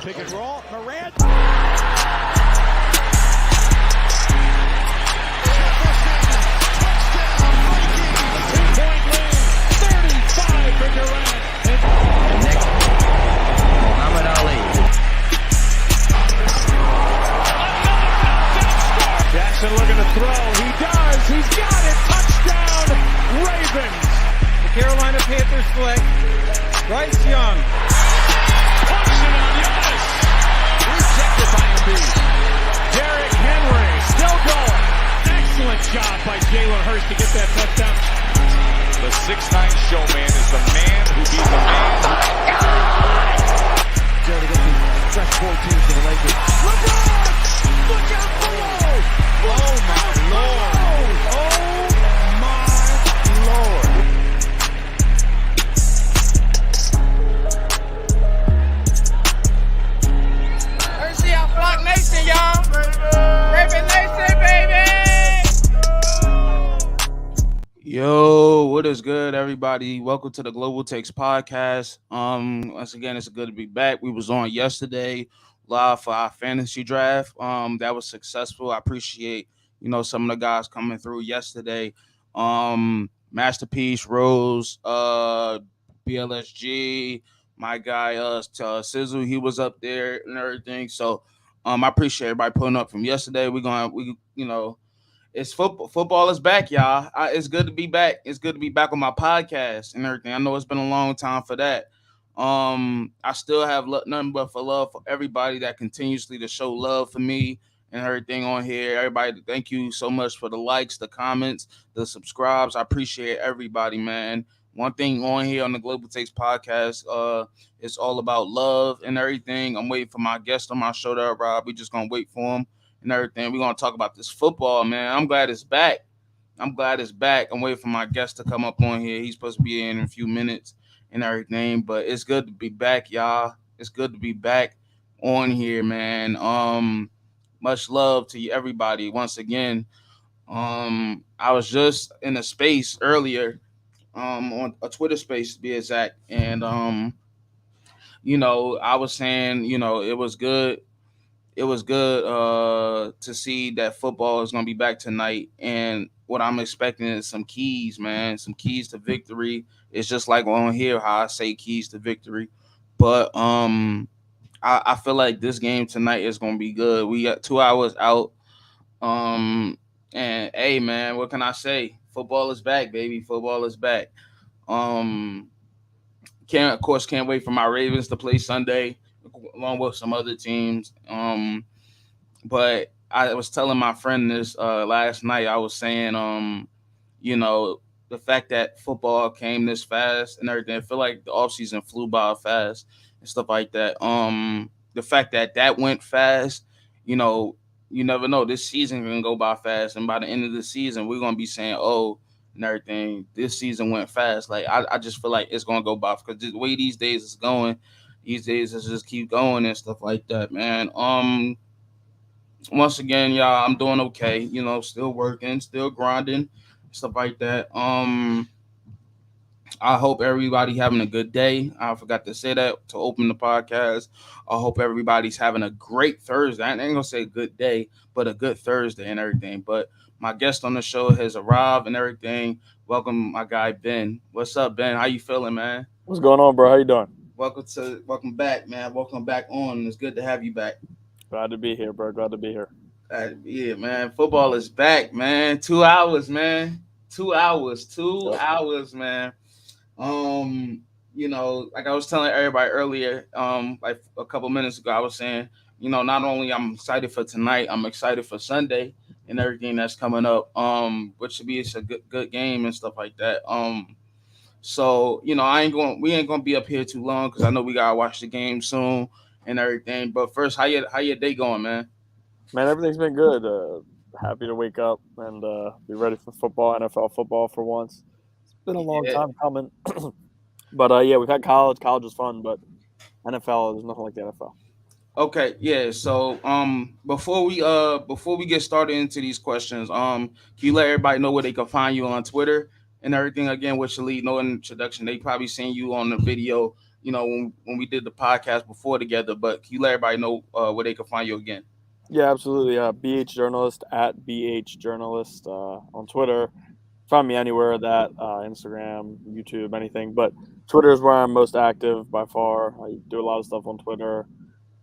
Pick and roll. Morant. Two-point lead. 35 for Durant. And next, Muhammad Ali. Jackson looking to throw. He does. He's got it. Touchdown, Ravens. The Carolina Panthers flick. Bryce Young. Rejected by Embiid. Derrick Henry still going. Excellent job by Jalen Hurts to get that touchdown. The 6'9" showman is the man who beat the man. Joe to get the fresh 14 for the Lakers. LeBron! Look out below! Oh my Lord. Oh my Lord. Mercy out Flock Nation, y'all. Raven Nation, baby. Yo, what is good, everybody? Welcome to the Global Takes Podcast. Once again, it's good to be back. We was on yesterday live for our fantasy draft. That was successful. I appreciate, some of the guys coming through yesterday. Masterpiece, Rose, BLSG, my guy Sizzle, he was up there and everything. So I appreciate everybody pulling up from yesterday. It's football. Football is back, y'all. It's good to be back. It's good to be back on my podcast and everything. I know it's been a long time for that. I still have nothing but for love for everybody that continuously to show love for me and everything on here. Everybody, thank you so much for the likes, the comments, the subscribes. I appreciate everybody, man. One thing on here on the Global Takes Podcast, it's all about love and everything. I'm waiting for my guest on my show to arrive. We just gonna wait for him and everything. We're going to talk about this football, man. I'm glad it's back. I'm waiting for my guest to come up on here. He's supposed to be in a few minutes and everything, but it's good to be back, y'all. It's good to be back on here, man. Much love to you, everybody. Once again, I was just in a space earlier, on a Twitter space to be exact, and I was saying, it was good. It was good to see that football is going to be back tonight. And what I'm expecting is some keys, man, some keys to victory. It's just like on here how I say keys to victory. But I feel like this game tonight is going to be good. We got 2 hours out. And, hey, man, what can I say? Football is back, baby. Football is back. Can't wait for my Ravens to play Sunday, along with some other teams. But I was telling my friend this last night. I was saying, the fact that football came this fast and everything, I feel like the offseason flew by fast and stuff like that. The fact that went fast, you never know. This season can go by fast, and by the end of the season, we're gonna be saying, "Oh," and everything. This season went fast. Like I just feel like it's gonna go by because the way these days is going. These days, it's just keep going and stuff like that, man. Once again, y'all, I'm doing okay. Still working, still grinding, stuff like that. I hope everybody having a good day. I forgot to say that to open the podcast. I hope everybody's having a great Thursday. I ain't gonna say a good day, but a good Thursday and everything. But my guest on the show has arrived and everything. Welcome, my guy Ben. What's up, Ben? How you feeling, man? What's going on, bro? How you doing? Welcome back, man. Welcome back on. It's good to have you back. Glad to be here, bro. Glad to be here. Yeah, man. Football is back, man. 2 hours, man. 2 hours. 2 hours, man. Like I was telling everybody earlier, like a couple minutes ago, I was saying, not only I'm excited for tonight, I'm excited for Sunday and everything that's coming up. Which should be a good game and stuff like that. So, we ain't gonna be up here too long because I know we gotta watch the game soon and everything. But first, how your day going, man? Man, everything's been good. Happy to wake up and be ready for football, NFL football for once. It's been a long time coming. But we've had college. College is fun, but NFL is nothing like the NFL. Okay, yeah. So before we get started into these questions, can you let everybody know where they can find you on Twitter and everything? Again, which should lead no introduction. They probably seen you on the video when we did the podcast before together. But can you let everybody know where they can find you again? Yeah, absolutely. BH Journalist at BH Journalist on Twitter. Find me anywhere that Instagram, YouTube, anything. But Twitter is where I'm most active by far. I do a lot of stuff on Twitter.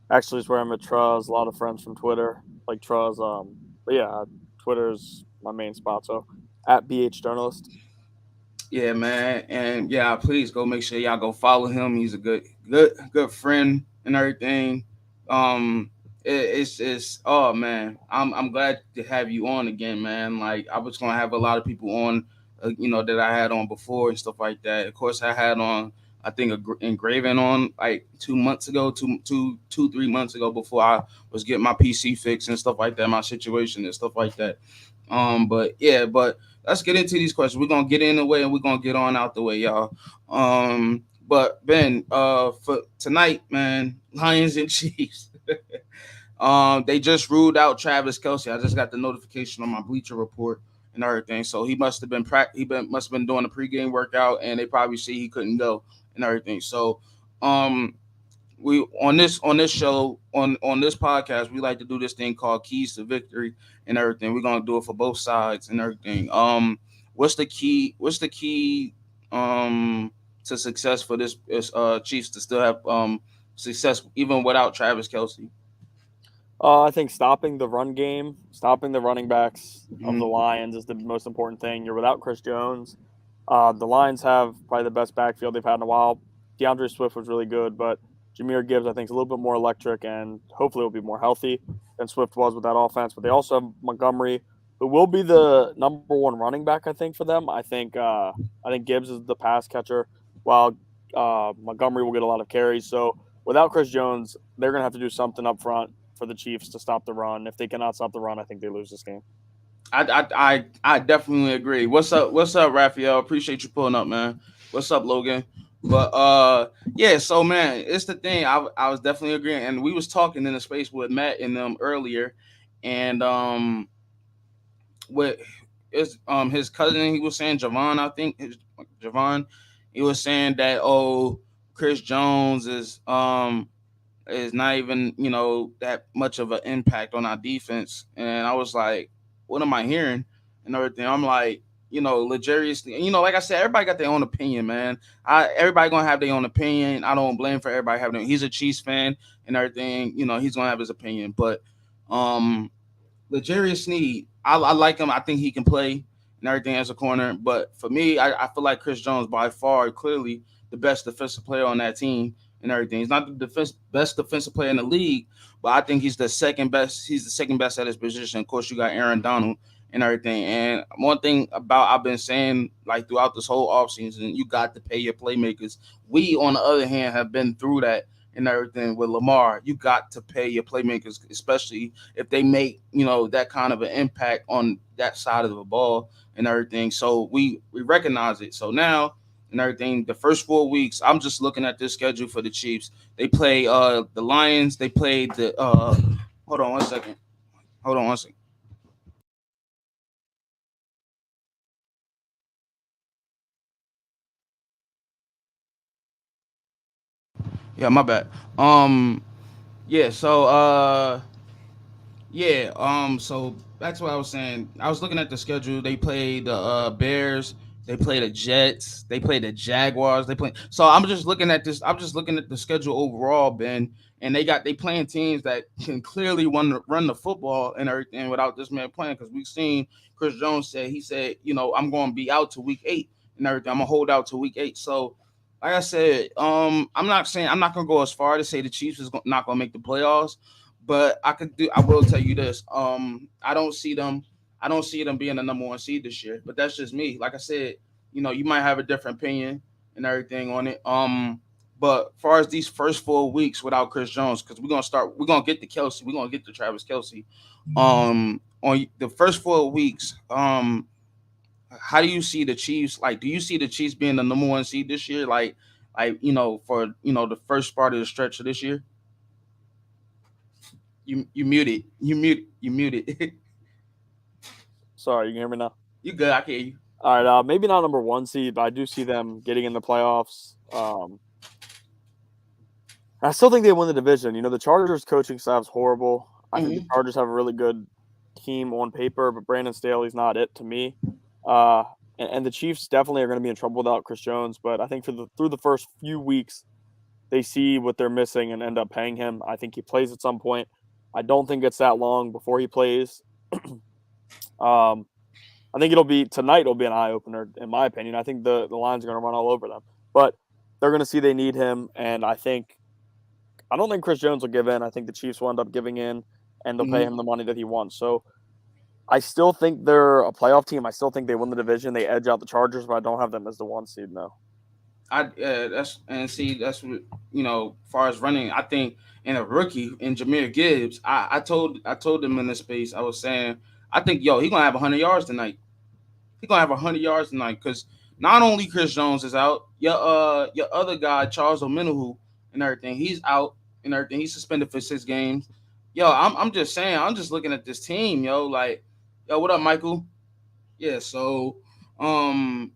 Actually, it's where I met Truz. A lot of friends from Twitter, like Truz. But yeah, Twitter's my main spot. So at BH Journalist. Yeah, man, and yeah, please go make sure y'all go follow him. He's a good friend and everything. It's oh man, I'm glad to have you on again, man. Like I was gonna have a lot of people on, that I had on before and stuff like that. Of course, I had on. I think engraving on like 2 months ago, 3 months ago, before I was getting my PC fixed and stuff like that, my situation and stuff like that. But yeah, but let's get into these questions. We're gonna get in the way and we're gonna get on out the way, y'all. But Ben, for tonight, man, Lions and Chiefs. They just ruled out Travis Kelsey. I just got the notification on my Bleacher Report and everything. So he must have been must have been doing a pregame workout, and they probably see he couldn't go and everything. So, we on this show on this podcast, we like to do this thing called Keys to Victory and everything. We're gonna do it for both sides and everything. What's the key? What's the key to success for this Chiefs to still have success even without Travis Kelsey? I think stopping the run game, stopping the running backs of the Mhm. Lions is the most important thing. You're without Chris Jones. The Lions have probably the best backfield they've had in a while. DeAndre Swift was really good, but Jameer Gibbs, I think, is a little bit more electric and hopefully will be more healthy than Swift was with that offense. But they also have Montgomery, who will be the number one running back, I think, for them. I think Gibbs is the pass catcher, while Montgomery will get a lot of carries. So without Chris Jones, they're going to have to do something up front for the Chiefs to stop the run. If they cannot stop the run, I think they lose this game. I definitely agree. What's up, Raphael? Appreciate you pulling up, man. What's up, Logan? But yeah, so man, it's the thing. I was definitely agreeing, and we was talking in the space with Matt and them earlier, and with his cousin, he was saying Javon, I think Javon, he was saying that Chris Jones is not even that much of an impact on our defense. And I was like, what am I hearing and everything? I'm like, luxuriously, like I said, everybody got their own opinion, man. Everybody gonna have their own opinion. I don't blame for everybody having he's a Chiefs fan and everything, he's gonna have his opinion. But um Legarius Sneed, I like him. I think he can play and everything as a corner. But for me, I feel like Chris Jones by far clearly the best defensive player on that team and everything. He's not the best defensive player in the league, but I think he's the second best. He's the second best at his position. Of course, you got Aaron Donald and everything. And one thing about I've been saying like throughout this whole offseason, you got to pay your playmakers. We, on the other hand, have been through that and everything with Lamar. You got to pay your playmakers, especially if they make that kind of an impact on that side of the ball and everything. So we recognize it. So now and everything, the first 4 weeks, I'm just looking at this schedule for the Chiefs. They play the Lions. They played the hold on one second. Hold on one second. Yeah, my bad. Yeah, so yeah, so back to what I was saying. I was looking at the schedule. They played the Bears, they play the Jets, they play the Jaguars, they play so I'm just looking at this, I'm just looking at the schedule overall, Ben, and they playing teams that can clearly run the football and everything without this man playing because we've seen Chris Jones he said, I'm gonna be out to week 8 and everything. I'm gonna hold out to week 8. So like I said, I'm not gonna go as far to say the Chiefs is not gonna make the playoffs, but I will tell you this. I don't see them being the number one seed this year. But that's just me. Like I said, you might have a different opinion and everything on it. But as far as these first 4 weeks without Chris Jones, because we're gonna get the Kelsey, we're gonna get the Travis Kelsey. On the first 4 weeks, how do you see the Chiefs? Like, do you see the Chiefs being the number one seed this year? Like for the first part of the stretch of this year. You muted. You muted. Sorry, you can hear me now? You good? I can hear you. All right, maybe not number one seed, but I do see them getting in the playoffs. I still think they win the division. The Chargers coaching staff's horrible. I think the Mhm. Chargers have a really good team on paper, but Brandon Staley's not it to me. And the Chiefs definitely are going to be in trouble without Chris Jones. But I think through the first few weeks, they see what they're missing and end up paying him. I think he plays at some point. I don't think it's that long before he plays. I think tonight. It'll be an eye opener, in my opinion. I think the Lions are going to run all over them, but they're going to see they need him, and I don't think Chris Jones will give in. I think the Chiefs will end up giving in, and they'll pay him the money that he wants. So I still think they're a playoff team. I still think they win the division. They edge out the Chargers, but I don't have them as the 1 seed. No. That's what far as running, I think in a rookie in Jahmyr Gibbs, I told them in this space, I was saying I think he gonna have 100 yards tonight. He gonna have 100 yards tonight because not only Chris Jones is out, your other guy Charles Omenihu and everything, he's out and everything. He's suspended for 6 games. I'm just saying, I'm just looking at this team, like, what up, Michael? Yeah, so I'm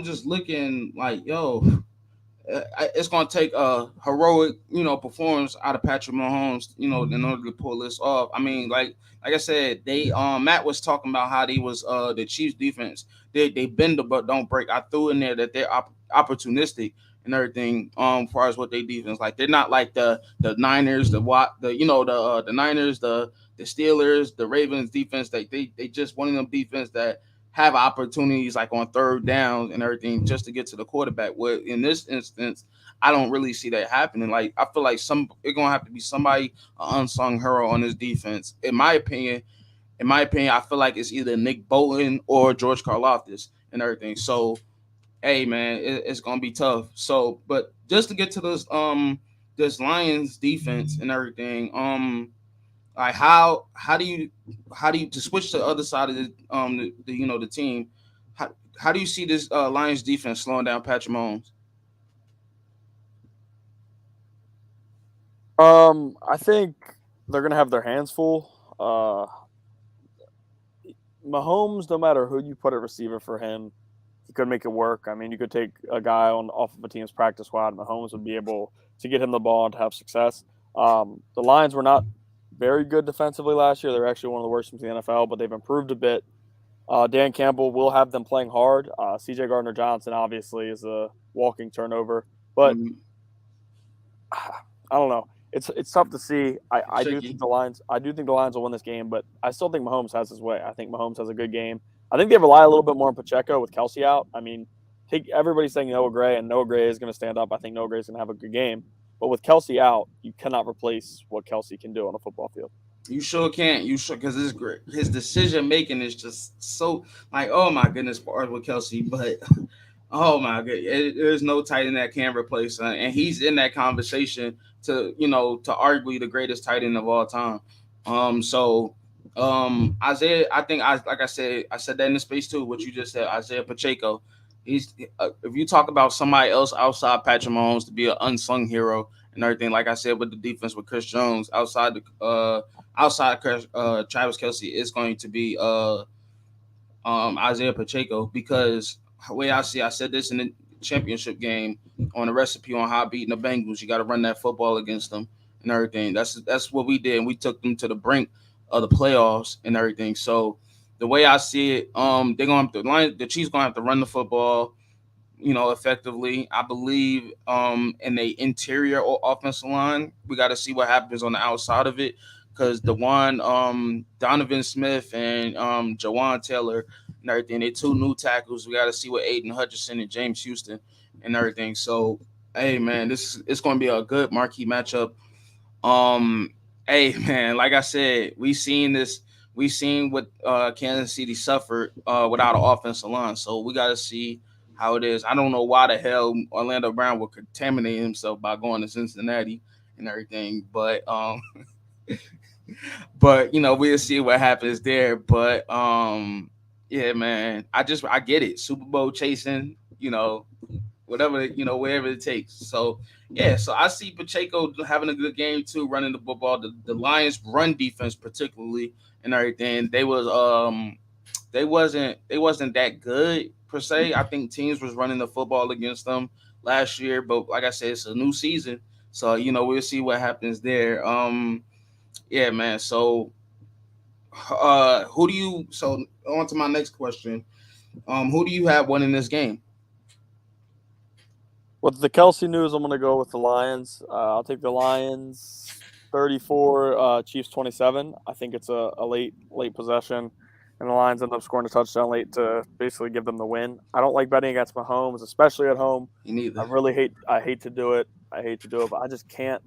just looking like, it's going to take a heroic, performance out of Patrick Mahomes, in order to pull this off. I mean, like I said, they Matt was talking about how they was the Chiefs defense. They bend the but don't break. I threw in there that they're opportunistic and everything. As far as what they defense, like they're not like the Niners, the Niners, the Steelers, the Ravens defense. They just one of them defense that have opportunities like on third downs and everything just to get to the quarterback. Where in this instance, I don't really see that happening. Like I feel like it's gonna have to be somebody, an unsung hero on this defense. In my opinion, I feel like it's either Nick Bolton or George Karlaftis and everything. So, hey man, it's gonna be tough. So, but just to get to this Lions defense and everything, like how do you to switch to the other side of the team? How do you see this Lions defense slowing down Patrick Mahomes? I think they're gonna have their hands full. Mahomes, no matter who you put at receiver for him, he could make it work. I mean, you could take a guy off of a team's practice squad. Mahomes would be able to get him the ball and to have success. The Lions were not very good defensively last year. They're actually one of the worst teams in the NFL, but they've improved a bit. Dan Campbell will have them playing hard. C.J. Gardner-Johnson obviously is a walking turnover, but Mhm. I don't know. It's tough to see. I do Shaky. think the Lions. I do think the Lions will win this game, but I still think Mahomes has his way. I think Mahomes has a good game. I think they rely a little bit more on Pacheco with Kelsey out. I mean, everybody's saying Noah Gray, and Noah Gray is going to stand up. I think Noah Gray is going to have a good game. But with Kelsey out, you cannot replace what Kelsey can do on a football field. You sure can't. You sure because his decision making is just so like, oh my goodness, part with Kelsey, but oh my god, there's no tight end that can replace him, and he's in that conversation to arguably the greatest tight end of all time. So Isaiah, I think I said that in the space too. What you just said, Isaiah Pacheco. He's if you talk about somebody else outside Patrick Mahomes to be an unsung hero and everything, like I said with the defense with Chris Jones outside Travis Kelsey, it's going to be Isaiah Pacheco because the way I said this in the championship game on the recipe on how beating the Bengals. You got to run that football against them and everything. That's what we did. And we took them to the brink of the playoffs and everything. So the way I see it, they're gonna have the Chiefs gonna have to run the football, effectively. I believe in the interior or offensive line. We got to see what happens on the outside of it because the one Donovan Smith and Jawan Taylor and everything, they two new tackles. We got to see what Aiden Hutchinson and James Houston and everything. So, hey man, it's going to be a good marquee matchup. Hey man, like I said, we seen this. We seen what Kansas City suffered without an offensive line. So we got to see how it is. I don't know why the hell Orlando Brown would contaminate himself by going to Cincinnati and everything, but we'll see what happens there. But yeah, man, I get it. Super Bowl chasing, whatever, wherever it takes. So yeah, so I see Pacheco having a good game too, running the football. The Lions run defense particularly and everything. They wasn't that good per se. I think teams was running the football against them last year, but like I said, it's a new season. So we'll see what happens there. Yeah, man. So who do you? So on to my next question. Who do you have winning this game? With the Kelsey news, I'm going to go with the Lions. I'll take the Lions 34, Chiefs 27. I think it's a late possession, and the Lions end up scoring a touchdown late to basically give them the win. I don't like betting against Mahomes, especially at home. You neither. I hate to do it. But I just can't.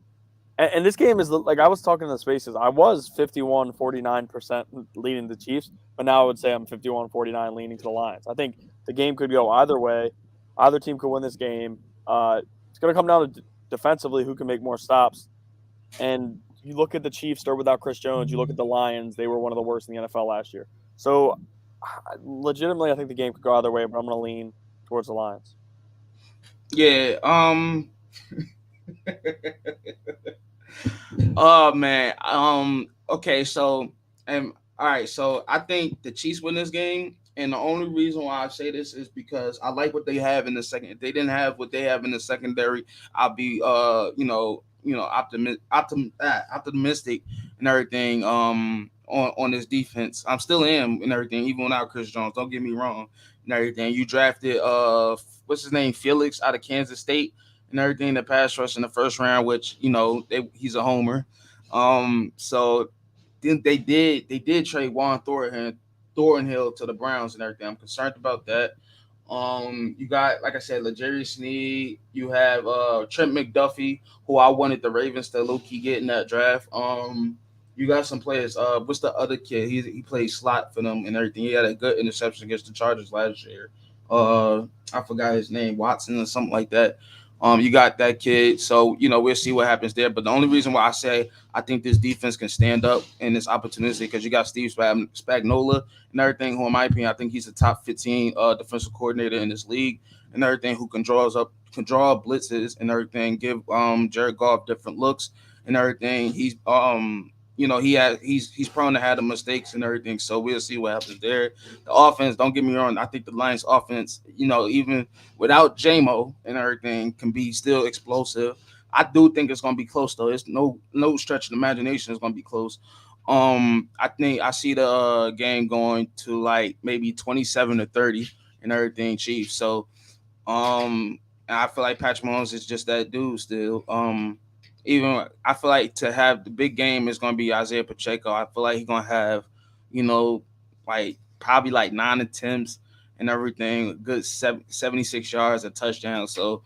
And this game is like I was talking in the spaces. I was 51-49% leaning the Chiefs, but now I would say I'm 51-49 leaning to the Lions. I think the game could go either way. Either team could win this game. It's going to come down to defensively who can make more stops. And you look at the Chiefs, they're without Chris Jones. You look at the Lions, they were one of the worst in the NFL last year. So, legitimately, I think the game could go either way, but I'm going to lean towards the Lions. Yeah. Oh man. Okay. So, all right. So I think the Chiefs win this game, and the only reason why I say this is because I like what they have in the second. If they didn't have what they have in the secondary, I'll be optimistic and everything. On this defense, I'm still am and everything, even without Chris Jones. Don't get me wrong and everything. You drafted what's his name, Felix out of Kansas State and everything, the pass rush in the first round, which he's a homer. So then they did trade Juan Thornhill to the Browns and everything. I'm concerned about that. You got, like I said, L'Jarius Sneed. You have Trent McDuffie, who I wanted the Ravens to low key get in that draft. You got some players. What's the other kid? He played slot for them and everything. He had a good interception against the Chargers last year. I forgot his name, Watson or something like that. You got that kid, so we'll see what happens there. But the only reason why I say I think this defense can stand up and it's opportunistic because you got Steve Spagnuolo and everything. Who, in my opinion, I think he's a top 15 defensive coordinator in this league and everything. Who can draw up blitzes and everything. Give Jared Goff different looks and everything. He's he's prone to have the mistakes and everything. So we'll see what happens there. The offense, don't get me wrong, I think the Lions offense, even without JMO and everything, can be still explosive. I do think it's gonna be close though. It's no stretch of the imagination. It's gonna be close. I think I see the game going to like maybe 27-30 and everything, Chiefs. So I feel like Patrick Mahomes is just that dude still. Even I feel like to have the big game is going to be Isaiah Pacheco. I feel like he's going to have, like probably like 9 attempts and everything, good 76 yards, a touchdown. So,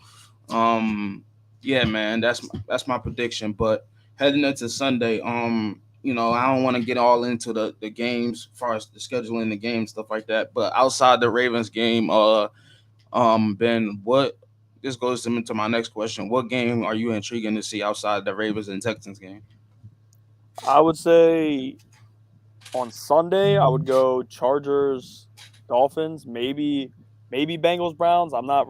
yeah, man, that's my prediction. But heading into Sunday, I don't want to get all into the games as far as the scheduling the game, stuff like that. But outside the Ravens game, Ben, what this goes into my next question. What game are you intriguing to see outside the Ravens and Texans game? I would say on Sunday, I would go Chargers, Dolphins, maybe Bengals, Browns. I'm not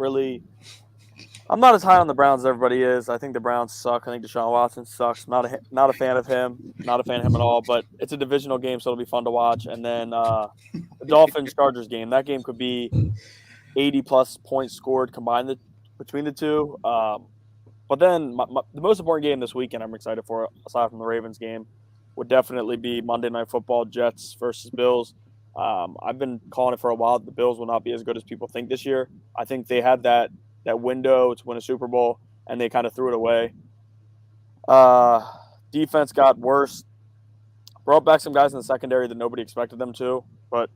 as high on the Browns as everybody is. I think the Browns suck. I think Deshaun Watson sucks. Not a fan of him. Not a fan of him at all. But it's a divisional game, so it'll be fun to watch. And then the Dolphins Chargers game. That game could be 80+ points scored combined between the two. But then the most important game this weekend I'm excited for, aside from the Ravens game, would definitely be Monday Night Football, Jets versus Bills. I've been calling it for a while. The Bills will not be as good as people think this year. I think they had that window to win a Super Bowl, and they kind of threw it away. Defense got worse. Brought back some guys in the secondary that nobody expected them to, but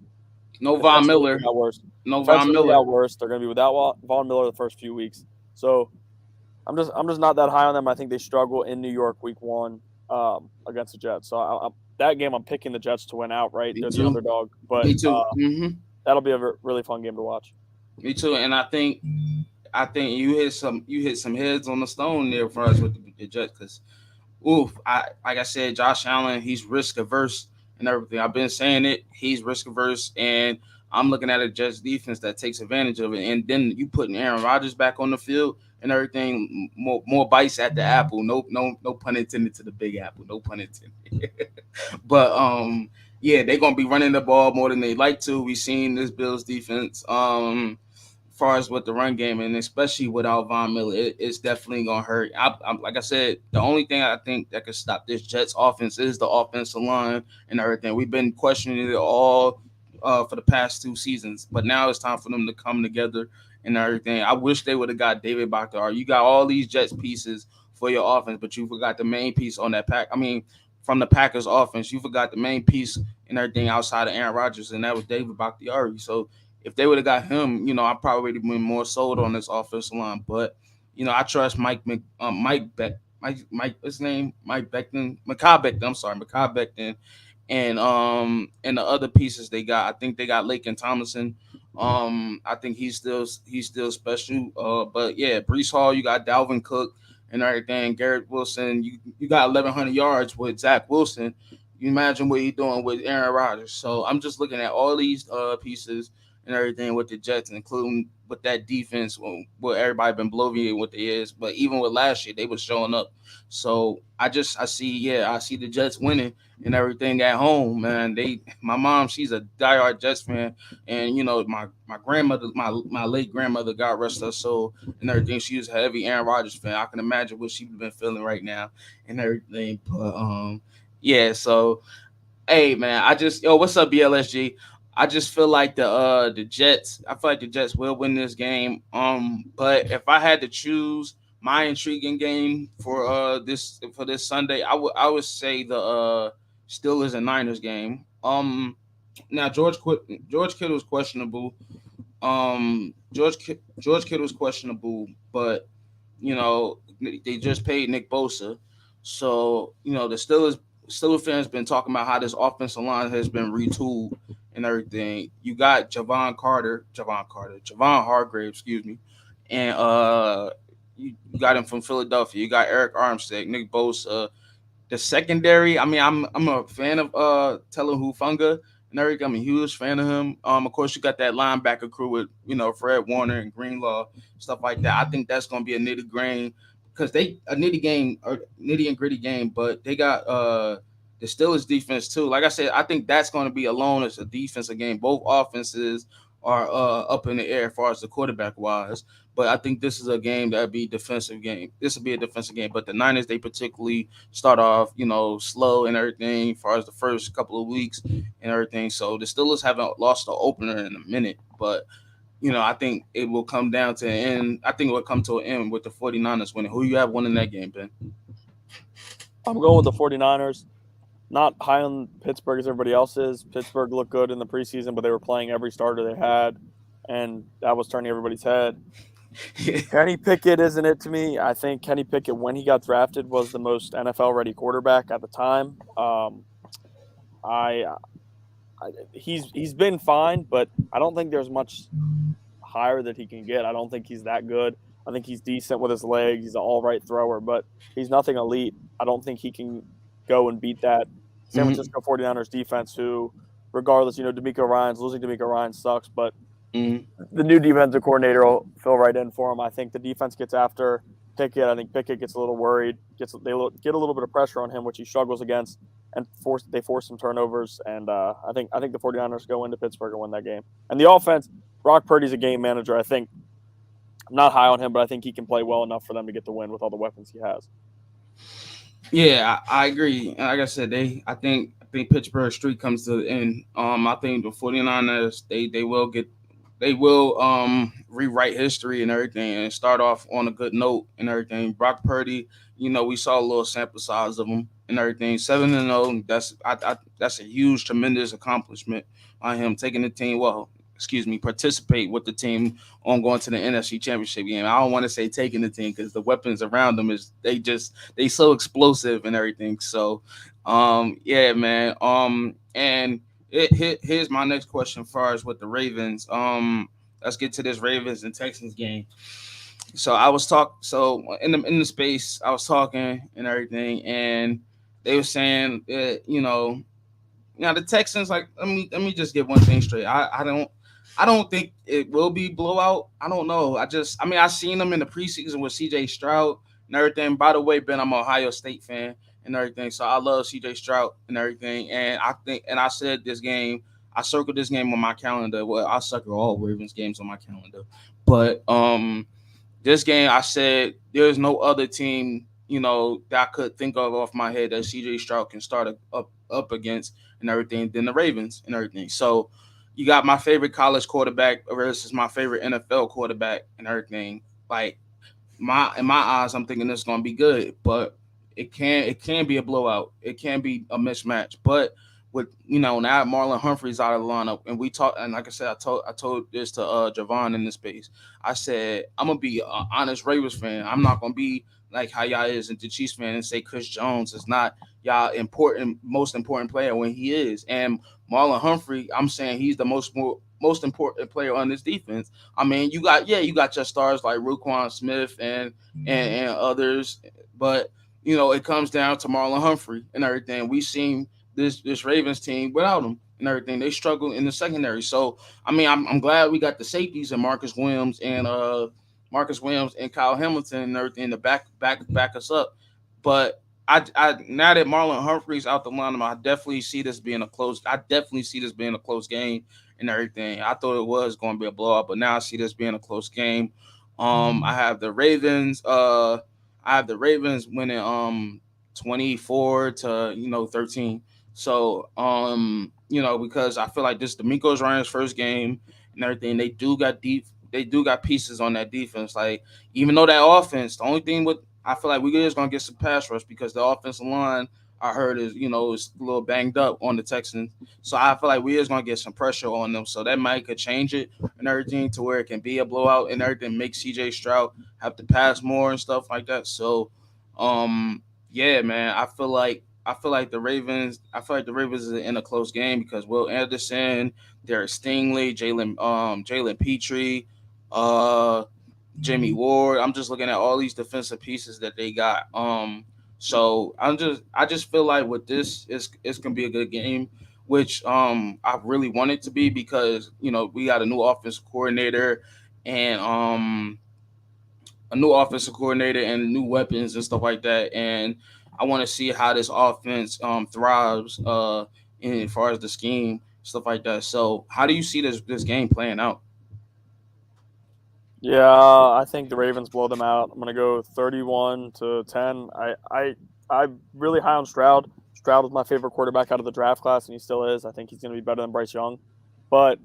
no Von Miller. Got worse. No Von Miller. Got worse. They're going to be without Von Miller the first few weeks. So I'm just not that high on them. I think they struggle in New York week 1 against the Jets. So that game I'm picking the Jets to win outright. They're the underdog. But Me too. That'll be a really fun game to watch. Me too. And I think you hit some heads on the stone there for us with the Jets because, like I said, Josh Allen, he's risk averse and everything. I've been saying it. He's risk averse, and I'm looking at a Jets defense that takes advantage of it. And then you putting Aaron Rodgers back on the field and everything, more bites at the apple. No pun intended to the big apple. No pun intended. But yeah, they're gonna be running the ball more than they like to. We've seen this Bills defense far as with the run game, and especially without Von Miller, it's definitely gonna hurt. Like I said, the only thing I think that could stop this Jets offense is the offensive line and everything. We've been questioning it all for the past 2 seasons, but now it's time for them to come together and everything. I wish they would have got David Bakhtiari. You got all these Jets pieces for your offense, but you forgot the main piece on that pack. I mean, from the Packers offense, you forgot the main piece and everything outside of Aaron Rodgers, and that was David Bakhtiari. So if they would have got him, I probably would have been more sold on this offensive line. But I trust Mike, what's his name? Mike Becton, Mekhi Becton. I'm sorry, Mekhi Becton, and the other pieces they got. I think they got Laken Tomlinson. I think he's still special. But yeah, Brees Hall, you got Dalvin Cook and everything. Garrett Wilson, you got 1,100 yards with Zach Wilson. You imagine what he's doing with Aaron Rodgers. So I'm just looking at all these pieces and everything with the Jets, including with that defense, where everybody been bloviating what they is. But even with last year, they was showing up. So I see the Jets winning and everything at home, man. My mom, she's a diehard Jets fan, and my grandmother, my late grandmother, God rest her soul, and everything. She was a heavy Aaron Rodgers fan. I can imagine what she's been feeling right now and everything. But yeah. So hey man, what's up, BLSG? I just feel like the Jets. I feel like the Jets will win this game. But if I had to choose my intriguing game for this Sunday, I would say the Steelers and Niners game. Now George Kittle's questionable. George Kittle's questionable, but they just paid Nick Bosa, so the Steelers fans been talking about how this offensive line has been retooled and everything. You got Javon Hargrave, excuse me, and you got him from Philadelphia. You got Eric Armstead, Nick Bosa, the secondary. I mean, I'm a fan of Telu Hufanga and everything. I'm a huge fan of him. Of course, you got that linebacker crew with Fred Warner and Greenlaw, stuff like that. I think that's gonna be a nitty grain because they a nitty game or nitty and gritty game, but they got the Steelers defense too. Like I said, I think that's going to be alone as a defensive game. Both offenses are up in the air as far as the quarterback wise. But I think this is a game that'd be defensive game. This will be a defensive game. But the Niners, they particularly start off, slow and everything as far as the first couple of weeks and everything. So the Steelers haven't lost the opener in a minute. But, I think it will come down to an end. I think it will come to an end with the 49ers winning. Who you have winning that game, Ben? I'm going with the 49ers. Not high on Pittsburgh as everybody else is. Pittsburgh looked good in the preseason, but they were playing every starter they had, and that was turning everybody's head. Kenny Pickett isn't it to me. I think Kenny Pickett, when he got drafted, was the most NFL-ready quarterback at the time. He's been fine, but I don't think there's much higher that he can get. I don't think he's that good. I think he's decent with his legs. He's an all-right thrower, but he's nothing elite. I don't think he can go and beat that San Francisco 49ers defense, who, regardless, losing DeMeco Ryan sucks, but the new defensive coordinator will fill right in for him. I think the defense gets after Pickett. I think Pickett gets a little worried, they get a little bit of pressure on him, which he struggles against, and they force some turnovers. And I think the 49ers go into Pittsburgh and win that game. And the offense, Brock Purdy's a game manager. I think I'm not high on him, but I think he can play well enough for them to get the win with all the weapons he has. Yeah, I agree. Like I said, I think Pittsburgh streak comes to the end. I think the 49ers, they will rewrite history and everything and start off on a good note and everything. Brock Purdy, we saw a little sample size of him and everything. 7-0, that's a huge, tremendous accomplishment on him taking the team. Participate with the team on going to the NFC Championship game. I don't want to say taking the team because the weapons around them they so explosive and everything. So, yeah, man. And here's my next question as far as with the Ravens. Let's get to this Ravens and Texans game. So I was in the space I was talking and everything, and they were saying that now the Texans, like, let me just get one thing straight. I don't think it will be blowout. I don't know. I seen them in the preseason with CJ Stroud and everything. By the way, Ben, I'm an Ohio State fan and everything, so I love CJ Stroud and everything. And I said this game, I circled this game on my calendar. Well, I circle all Ravens games on my calendar, but this game I said there's no other team that I could think of off my head that CJ Stroud can start up against and everything than the Ravens and everything. So you got my favorite college quarterback versus my favorite NFL quarterback and everything. Like in my eyes, I'm thinking this is gonna be good, but it can be a blowout. It can be a mismatch. But with now Marlon Humphrey's out of the lineup, and we talked, and like I said, I told this to Javon in the space. I said I'm gonna be an honest Ravens fan. I'm not gonna be like how y'all is into Chiefs fan and say Chris Jones is not y'all most important player when he is. And Marlon Humphrey, I'm saying he's the most important player on this defense. I mean, you got your stars like Roquan Smith and others, but it comes down to Marlon Humphrey and everything. We seen this Ravens team without him and everything. They struggle in the secondary. So I mean, I'm glad we got the safeties and Marcus Williams and Kyle Hamilton and everything to back us up. But I now that Marlon Humphrey's out the lineup, I definitely see this being a close. I definitely see this being a close game and everything. I thought it was going to be a blowout, but now I see this being a close game. I have the Ravens. I have the Ravens winning 24-13. So because I feel like this D'Amico's Ryan's first game and everything. They do got pieces on that defense. Like even though that offense, the only thing with I feel like we're just gonna get some pass rush because the offensive line I heard is is a little banged up on the Texans. So I feel like we is gonna get some pressure on them. So that might could change it and everything to where it can be a blowout and everything make CJ Stroud have to pass more and stuff like that. So yeah, man, I feel like the Ravens is in a close game because Will Anderson, Derek Stingley, Jalen Petrie, uh Jimmy Ward. I'm just looking at all these defensive pieces that they got. So I just feel like with this, it's gonna be a good game, which I really want it to be because we got and a new offensive coordinator and new weapons and stuff like that, and I want to see how this offense thrives in as far as the scheme stuff like that. So how do you see this game playing out? Yeah, I think the Ravens blow them out. I'm gonna go 31-10. I'm really high on Stroud. Stroud was my favorite quarterback out of the draft class, and he still is. I think he's gonna be better than Bryce Young. But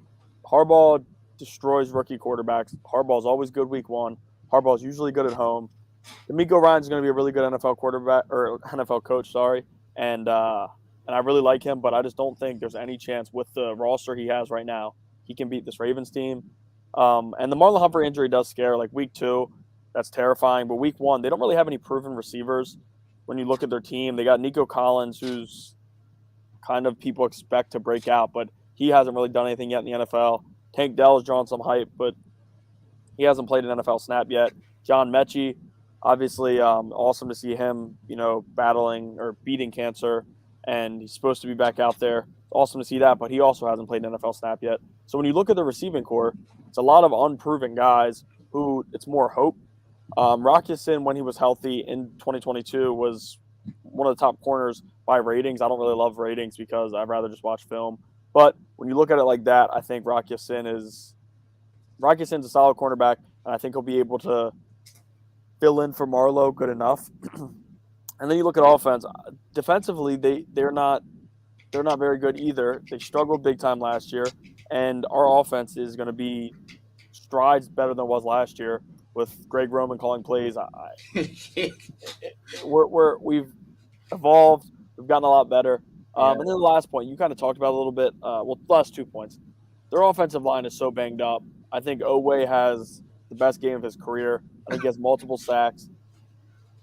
Harbaugh destroys rookie quarterbacks. Harbaugh's always good week one. Harbaugh's usually good at home. D'Amico Ryan's going to be a really good NFL quarterback or NFL coach, sorry, and I really like him, but I just don't think there's any chance with the roster he has right now he can beat this Ravens team. And the Marlon Humphrey injury does scare. Like week 2, that's terrifying, but week 1 they don't really have any proven receivers. When you look at their team, they got Nico Collins, who's kind of people expect to break out, but he hasn't really done anything yet in the NFL. Tank Dell has drawn some hype, but he hasn't played an NFL snap yet. John Mechie, obviously, awesome to see him, battling or beating cancer, and he's supposed to be back out there. Awesome to see that, but he also hasn't played an NFL snap yet. So when you look at the receiving core, it's a lot of unproven guys who it's more hope. Rock Ya-Sin, when he was healthy in 2022, was one of the top corners by ratings. I don't really love ratings because I'd rather just watch film. But when you look at it like that, I think Rock Ya-Sin's a solid cornerback, and I think he'll be able to fill in for Marlowe good enough. And then you look at offense. Defensively, they're not very good either. They struggled big time last year, and our offense is going to be strides better than it was last year with Greg Roman calling plays. We've evolved. We've gotten a lot better. And then the last point, you kind of talked about a little bit. The last 2 points. Their offensive line is so banged up. I think Oweh has the best game of his career. I think he has multiple sacks.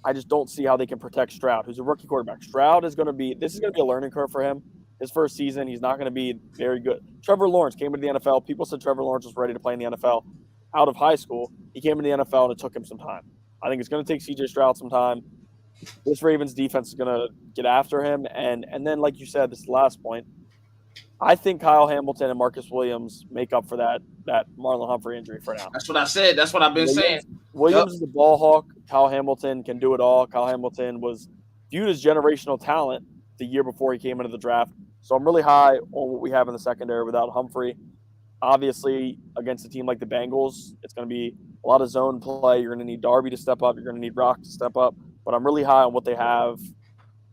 I just don't see how they can protect Stroud, who's a rookie quarterback. Stroud is going to be a learning curve for him. His first season, he's not going to be very good. Trevor Lawrence came into the NFL. People said Trevor Lawrence was ready to play in the NFL out of high school. He came into the NFL, and it took him some time. I think it's going to take CJ Stroud some time. This Ravens defense is going to get after him. And then, like you said, this is the last point, I think Kyle Hamilton and Marcus Williams make up for that Marlon Humphrey injury for now. That's what I said. That's what I've been saying. Williams is a ball hawk. Kyle Hamilton can do it all. Kyle Hamilton was viewed as generational talent the year before he came into the draft. So I'm really high on what we have in the secondary without Humphrey. Obviously, against a team like the Bengals, it's going to be a lot of zone play. You're going to need Darby to step up. You're going to need Rock to step up. But I'm really high on what they have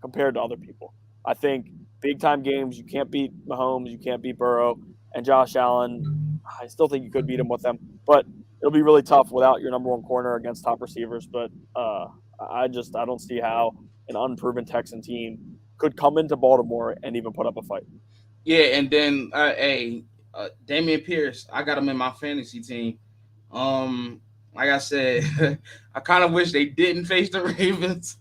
compared to other people. I think big time games, you can't beat Mahomes, you can't beat Burrow, and Josh Allen. I still think you could beat him with them, but it'll be really tough without your number one corner against top receivers. But I don't see how an unproven Texan team could come into Baltimore and even put up a fight. Yeah, and then Damian Pierce, I got him in my fantasy team. Like I said, I kind of wish they didn't face the Ravens.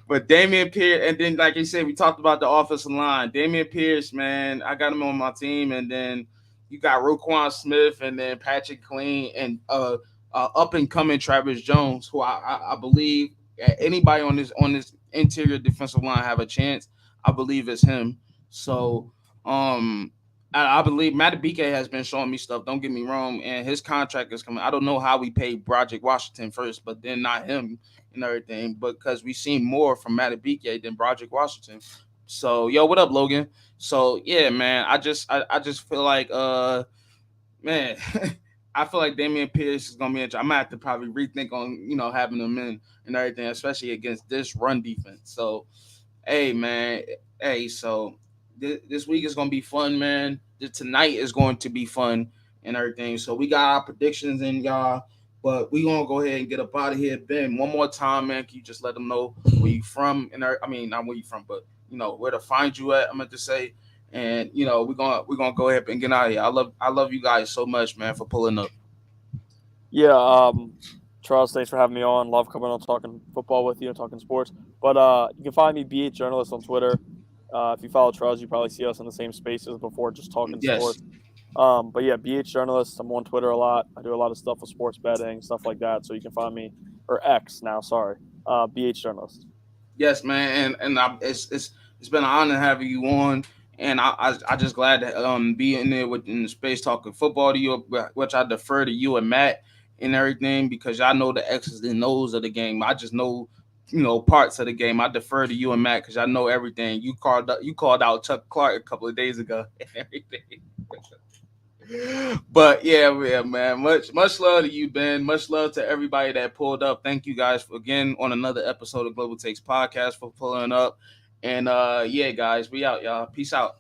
But Damian Pierce, and then like you said, we talked about the offensive line. Damian Pierce, man, I got him on my team, and then you got Roquan Smith, and then Patrick Clean, and up and coming Travis Jones, who I believe anybody on this interior defensive line have a chance. I believe it's him. So I believe Matabike has been showing me stuff. Don't get me wrong, and his contract is coming. I don't know how we paid Broderick Washington first, but then not him and everything, but because we seen more from Matabike than Broderick Washington. So yo, what up, Logan? So yeah, man, I just feel like man, I feel like Damian Pierce is gonna be. I might have to probably rethink on having him in and everything, especially against this run defense. So hey, man, so this week is gonna be fun, man. Tonight is going to be fun and everything. So we got our predictions in, y'all. But we gonna go ahead and get up out of here. Ben, one more time, man. Can you just let them know where you from? And I mean, not where you from, but where to find you at. I'm going to say, and we're gonna go ahead and get out of here. I love you guys so much, man, for pulling up. Yeah, Charles, thanks for having me on. Love coming on talking football with you and talking sports. But you can find me BH Journalist on Twitter. If you follow Charles, you probably see us in the same spaces before, just talking sports. But yeah, BH Journalist. I'm on Twitter a lot. I do a lot of stuff with sports betting, stuff like that. So you can find me, or X now. Sorry, BH Journalist. Yes, man, and it's been an honor having you on, and I just glad to be in there in the space talking football to you, which I defer to you and Matt and everything because y'all know the X's and O's of the game. I just know parts of the game. I defer to you and Matt because I know everything. You called out Chuck Clark a couple of days ago and everything. But yeah, man. Much love to you, Ben. Much love to everybody that pulled up. Thank you guys again on another episode of Global Takes Podcast for pulling up. And yeah, guys, we out, y'all. Peace out.